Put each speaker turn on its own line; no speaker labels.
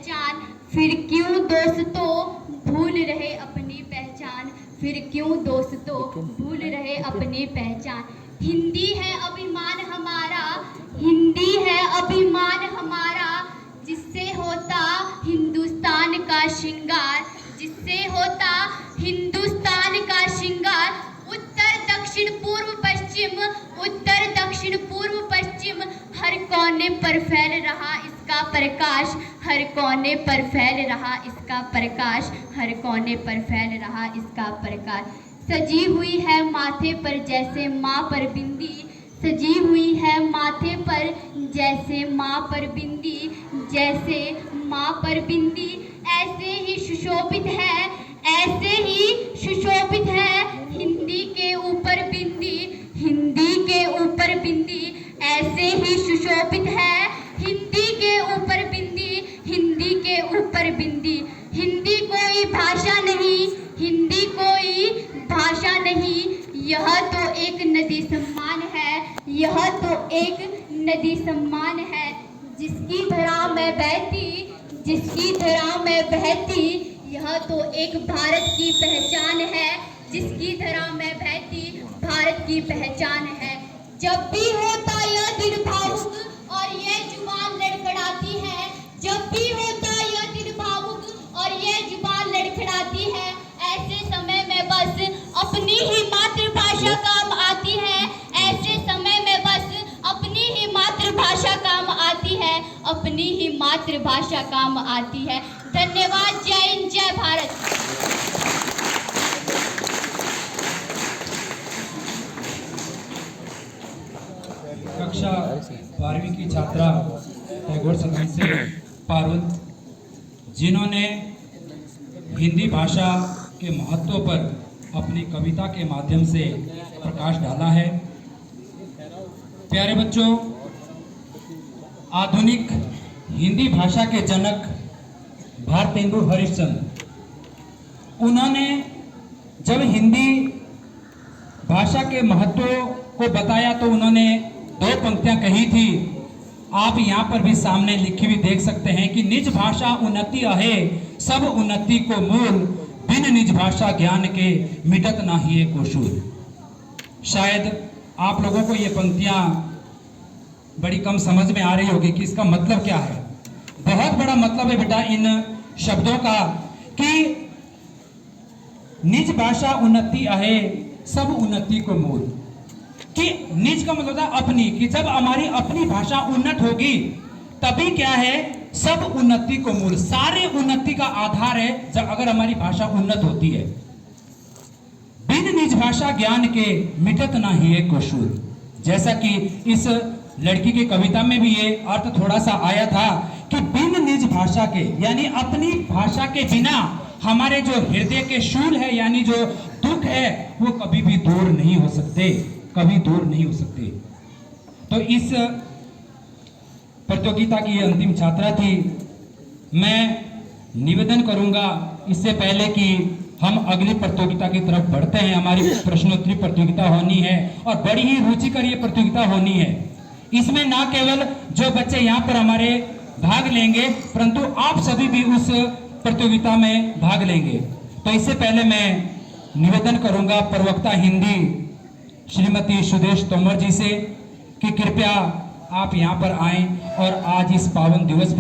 पहचान, फिर क्यों दोस्तों भूल रहे अपनी पहचान, फिर क्यों दोस्तों भूल रहे अपनी पहचान। हिंदी है अभिमान हमारा, हिंदी है अभिमान हमारा, जिससे होता हिंदुस्तान का श्रृंगार, जिससे होता हिंदुस्तान का श्रृंगार। उत्तर दक्षिण पूर्व पश्चिम, उत्तर दक्षिण पूर्व पश्चिम, हर कोने पर फैल रहा इसका प्रकाश, हर कोने पर फैल रहा इसका प्रकाश, हर कोने पर फैल रहा इसका प्रकाश। सजी हुई है माथे पर जैसे माँ पर बिंदी, सजी हुई है माथे पर जैसे माँ पर बिंदी, जैसे माँ पर बिंदी। ऐसे ही सुशोभित है, ऐसे ही सुशोभित है हिंदी के ऊपर बिंदी, हिंदी के ऊपर बिंदी। ऐसे ही सुशोभित है हिंदी के ऊपर बिंदी, हिंदी के ऊपर बिंदी। हिंदी कोई भाषा नहीं, हिंदी कोई भाषा नहीं, यह तो एक नदी सम्मान है, यह तो एक नदी सम्मान है। जिसकी धरा में बहती, जिसकी धरा में बहती, यह तो एक भारत की पहचान है, जिसकी धरा में बहती भारत की पहचान है। जब भी होता यह दिल भावुक और यह जुबान लड़खड़ाती है, जब भी होता यह दिल भावुक और यह जुबान लड़खड़ाती है, ऐसे समय में बस अपनी ही मातृभाषा काम आती है, ऐसे समय में बस अपनी ही मातृभाषा काम आती है, अपनी ही मातृभाषा काम आती है। धन्यवाद। जय हिंद, जय भारत।
कक्षा 12वीं की छात्रा टैगोर संगीत से पारुल, जिन्होंने हिंदी भाषा के महत्व पर अपनी कविता के माध्यम से प्रकाश डाला है। प्यारे बच्चों, आधुनिक हिंदी भाषा के जनक भारतेंदु हरिश्चंद्र, उन्होंने जब हिंदी भाषा के महत्व को बताया तो उन्होंने 2 पंक्तियां कही थी, आप यहाँ पर भी सामने लिखी हुई देख सकते हैं कि निज भाषा उन्नति आहे, सब उन्नति को मूल, बिन निज भाषा ज्ञान के मिटत नाहिए को शूल। शायद आप लोगों को ये पंक्तियां बड़ी कम समझ में आ रही होगी कि इसका मतलब क्या है। बहुत बड़ा मतलब है बेटा इन शब्दों का कि निज भाषा उन्नति आहे, सब उन्नति को मूल। कि निज का मतलब था अपनी, कि जब हमारी अपनी भाषा उन्नत होगी तभी क्या है, सब उन्नति को मूल, सारे उन्नति का आधार है जब अगर हमारी भाषा उन्नत होती है। बिन निज भाषा ज्ञान के मिटत ना ही एक शूल। जैसा कि इस लड़की की कविता में भी ये अर्थ थोड़ा सा आया था कि बिन निज भाषा के, यानी अपनी भाषा के बिना हमारे जो हृदय के शूल है, यानी जो दुख है, वो कभी भी दूर नहीं हो सकते, कभी दूर नहीं हो सकते। तो इस प्रतियोगिता की ये अंतिम छात्रा थी। मैं निवेदन करूंगा इससे पहले कि हम अगली प्रतियोगिता की तरफ बढ़ते हैं, हमारी प्रश्नोत्तरी प्रतियोगिता होनी है और बड़ी ही रुचिकर ये प्रतियोगिता होनी है। इसमें ना केवल जो बच्चे यहाँ पर हमारे भाग लेंगे, परंतु आप सभी भी उस प्रतियोगिता में भाग लेंगे। तो इससे पहले मैं निवेदन करूंगा प्रवक्ता हिंदी श्रीमती सुदेश तोमर जी से कि कृपया आप यहाँ पर आएं और आज इस पावन दिवस पर